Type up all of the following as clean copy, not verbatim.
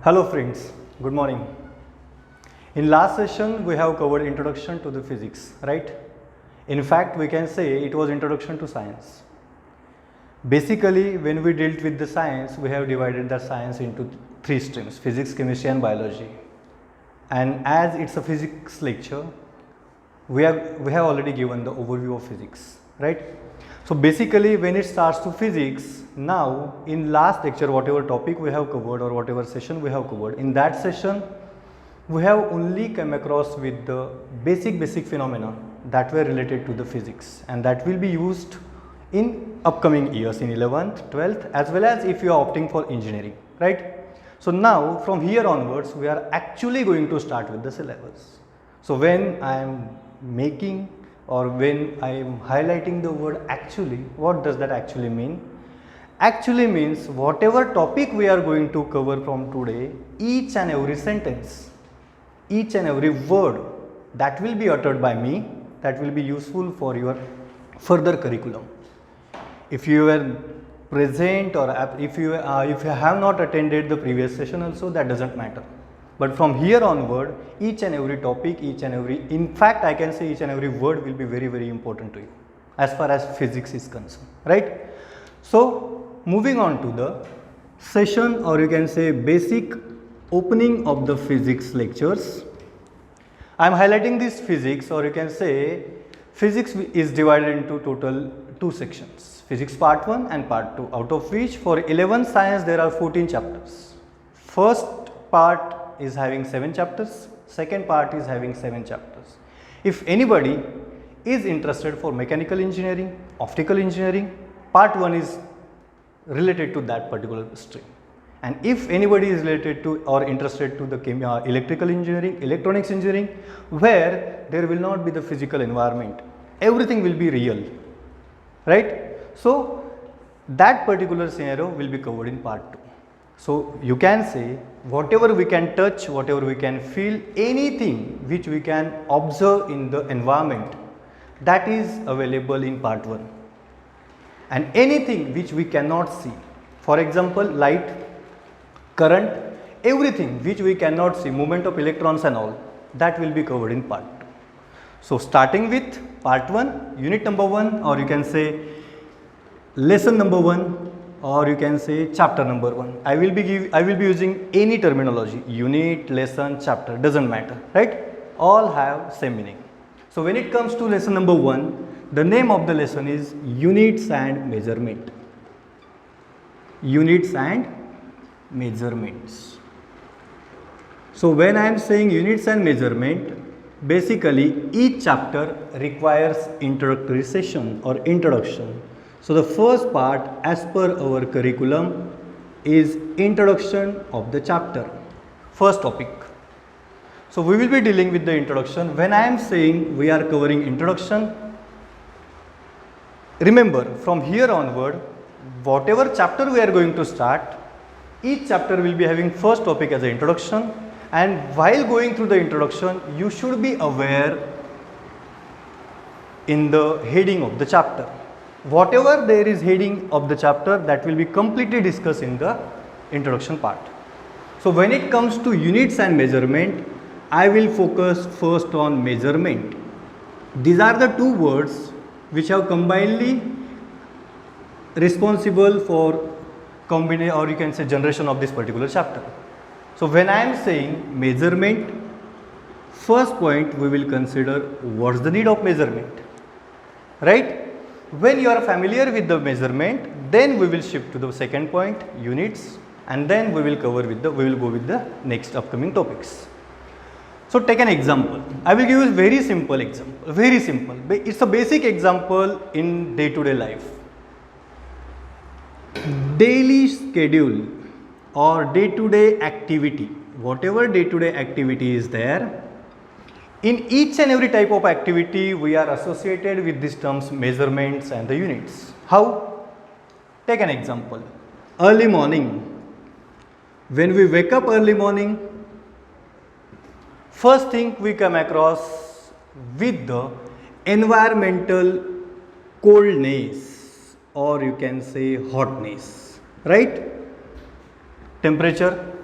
Hello friends, good morning. In last session we have covered introduction to the physics, right? In fact we can say it was introduction to science. Basically when we dealt with the science we have divided the science into three streams: physics, chemistry and biology. And as it's a physics lecture, we have already given the overview of physics, right? So basically when it starts to physics, now in last lecture whatever topic we have covered or whatever session we have covered, in that session we have only come across with the basic phenomena that were related to the physics, and that will be used in upcoming years in 11th, 12th, as well as if you are opting for engineering, right? So now from here onwards we are actually going to start with the syllabus. So when I am making or when I am highlighting the word actually, what does that actually mean? Actually means whatever topic we are going to cover from today, each and every sentence, each and every word that will be uttered by me, that will be useful for your further curriculum. If you were present or if you have not attended the previous session also, that doesn't matter. But from here onward, each and every topic, in fact I can say each and every word will be very important to you as far as physics is concerned, right? So moving on to the session, or you can say basic opening of the physics lectures. I am highlighting this physics, or you can say physics is divided into total two sections: physics part 1 and part 2, out of which for 11th science there are 14 chapters. First part is having 7 chapters, second part is having 7 chapters. If anybody is interested for mechanical engineering, optical engineering, part 1 is related to that particular stream. And if anybody is related to or interested to the electrical engineering, electronics engineering, where there will not be the physical environment, everything will be real, right? So that particular scenario will be covered in part 2. So you can say whatever we can touch, whatever we can feel, anything which we can observe in the environment, that is available in part 1. And anything which we cannot see, for example light, current, everything which we cannot see, movement of electrons and all, that will be covered in part 2. So starting with part 1, unit number 1, or you can say lesson number 1, or you can say chapter number 1. I will be using any terminology: unit, lesson, chapter, doesn't matter, right? All have same meaning. So when it comes to lesson number 1, the name of the lesson is units and measurement. Units and measurements. So when I am saying units and measurement, basically each chapter requires introductory session or introduction. So the first part as per our curriculum is introduction of the chapter, first topic. So we will be dealing with the introduction. When I am saying we are covering introduction, remember from here onward, whatever chapter we are going to start, each chapter will be having first topic as an introduction, and while going through the introduction you should be aware in the heading of the chapter. Whatever there is heading of the chapter, that will be completely discussed in the introduction part. So when it comes to units and measurement, I will focus first on measurement. These are the two words which have combinedly responsible for combination, or you can say generation of this particular chapter. So when I am saying measurement, first point we will consider what's the need of measurement, right? When you are familiar with the measurement, then we will shift to the second point, units, and then we will go with the next upcoming topics. So take an example. I will give you a very simple example, very simple. It's a basic example in day-to-day life. Daily schedule or day-to-day activity, whatever day-to-day activity is there, in each and every type of activity we are associated with these terms measurements and the units. How? Take an example. Early morning. When we wake up early morning, first thing we come across with the environmental coldness, or you can say hotness, right? Temperature,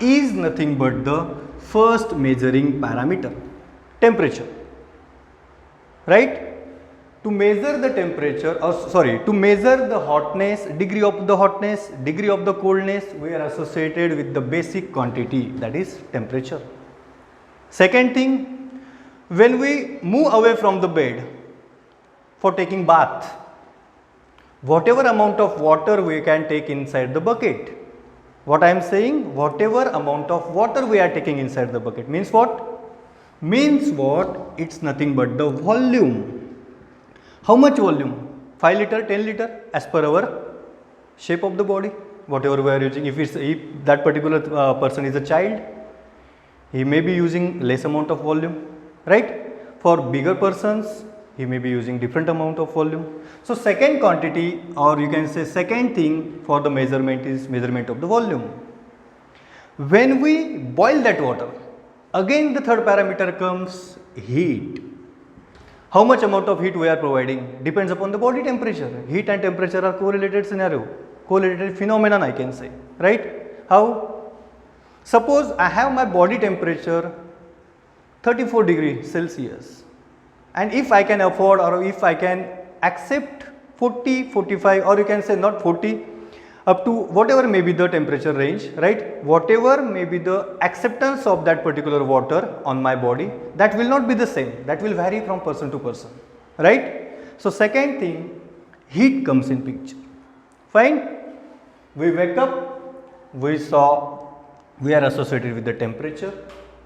is nothing but the first measuring parameter, temperature, right? To measure the temperature, to measure the hotness, degree of the coldness, we are associated with the basic quantity, that is temperature. Second thing, when we move away from the bed for taking bath, whatever amount of water we can take inside the bucket. What I am saying, whatever amount of water we are taking inside the bucket means what? Means what? It's nothing but the volume. How much volume? 5 liter, 10 liter as per our shape of the body, whatever we are using. If that particular person is a child, he may be using less amount of volume, right? For bigger persons, he may be using different amount of volume. So second quantity, or you can say second thing for the measurement is measurement of the volume. When we boil that water, again the third parameter comes heat. How much amount of heat we are providing depends upon the body temperature. Heat and temperature are correlated scenario, correlated phenomenon I can say, right? How? Suppose I have my body temperature 34 degrees Celsius, and if I can afford or if I can accept 40, 45, or you can say not 40, up to whatever may be the temperature range, right? Whatever may be the acceptance of that particular water on my body, that will not be the same, that will vary from person to person, right? So second thing, heat comes in picture. Fine, we wake up, we saw we are associated with the temperature,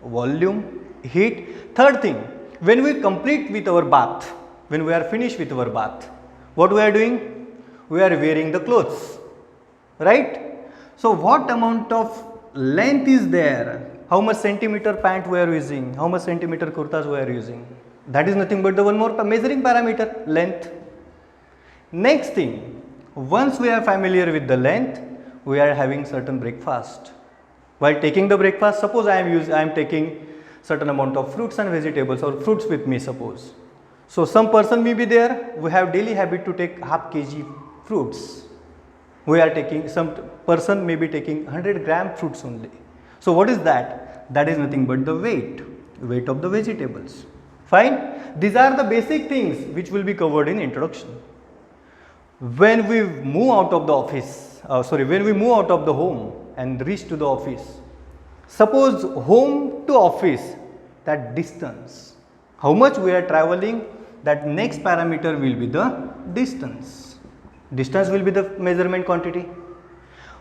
volume, heat. Third thing, when we complete with our bath, when we are finished with our bath, what we are doing? We are wearing the clothes, right? So what amount of length is there? How much centimeter pant we are using? How much centimeter kurtas we are using? That is nothing but the one more measuring parameter, length. Next thing, once we are familiar with the length, we are having certain breakfast. While taking the breakfast, suppose I am taking certain amount of fruits and vegetables or fruits with me, suppose. So some person may be there, we have daily habit to take half kg fruits. We are taking, some person may be taking 100 gram fruits only. So what is that? That is nothing but the weight of the vegetables. Fine. These are the basic things which will be covered in introduction. When we move out of the office, when we move out of the home and reach to the office, suppose home to office, that distance, how much we are traveling, that next parameter will be the distance. Distance will be the measurement quantity.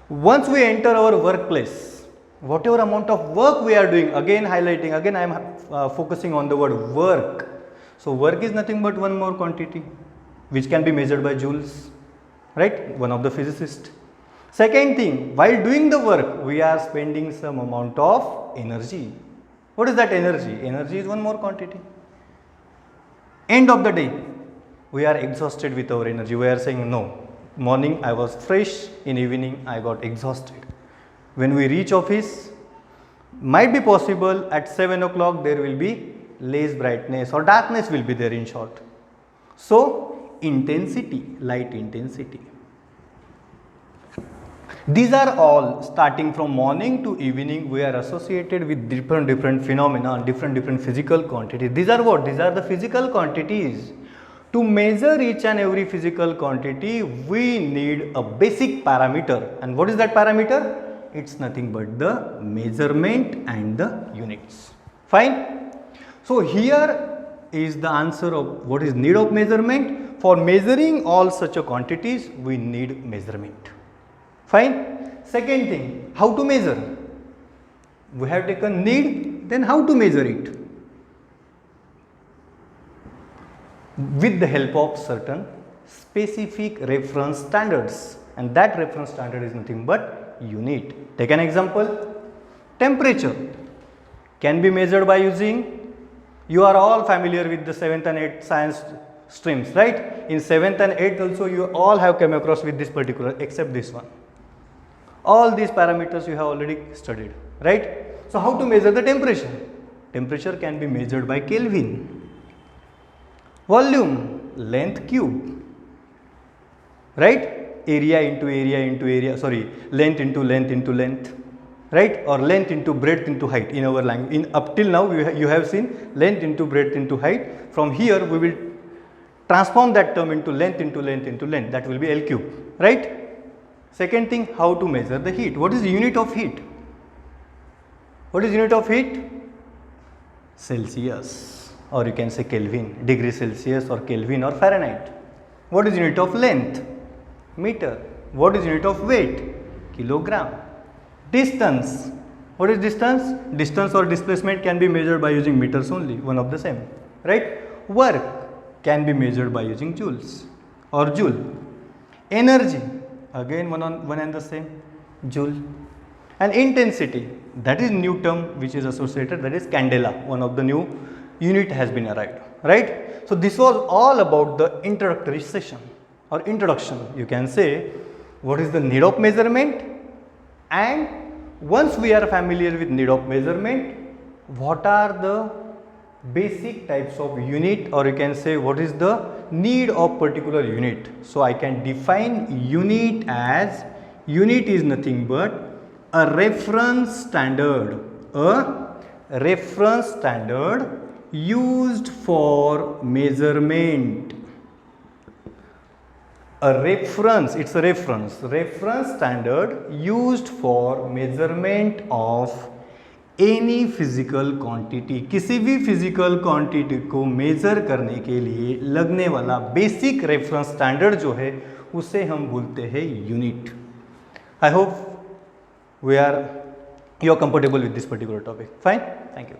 Once we enter our workplace, whatever amount of work we are doing, again highlighting, again I am focusing on the word work. So work is nothing but one more quantity which can be measured by joules, right? One of the physicists. Second thing, while doing the work, we are spending some amount of energy. What is that energy? Energy is one more quantity. End of the day, we are exhausted with our energy. We are saying no, morning I was fresh, in evening I got exhausted. When we reach office, might be possible at 7 o'clock there will be less brightness or darkness will be there, in short. So intensity, light intensity. These are all, starting from morning to evening, we are associated with different phenomena, different physical quantities. These are what? These are the physical quantities. To measure each and every physical quantity, we need a basic parameter. And what is that parameter? It's nothing but the measurement and the units. Fine. So here is the answer of what is need of measurement. For measuring all such a quantities, we need measurement. Fine. Second thing, how to measure? We have taken need, then how to measure it? With the help of certain specific reference standards, and that reference standard is nothing but unit. Take an example. Temperature can be measured by using, you are all familiar with the 7th and 8th science streams, right? In 7th and 8th also you all have come across with this particular, except this one. All these parameters you have already studied, right? So how to measure the temperature? Temperature can be measured by Kelvin. Volume, length cube, right? Area into area into area, length into length into length. right? Or length into breadth into height in our language. In up till now you have seen length into breadth into height. From here we will transform that term into length into length into length, that will be L cube, right? Second thing, how to measure the heat. What is the unit of heat? What is unit of heat? Celsius, or you can say Kelvin, degree Celsius or Kelvin or Fahrenheit. What is unit of length? Meter. What is unit of weight? Kilogram. Distance. What is distance? Distance or displacement can be measured by using meters only, one of the same, right? Work can be measured by using joules or joule. Energy, again one and the same, joule. And intensity, that is new term which is associated, that is candela, one of the new unit has been arrived, right? So this was all about the introductory session or introduction. You can say what is the need of measurement, and once we are familiar with need of measurement, what are the basic types of unit, or you can say what is the need of particular unit. So I can define unit as, unit is nothing but a reference standard used for measurement. A reference, it's a reference standard used for measurement of any physical quantity, किसी भी physical quantity को major करने के लिए लगने वाला basic reference standard जो है उसे हम बोलते हैं unit. I hope you are comfortable with this particular topic. Fine, thank you.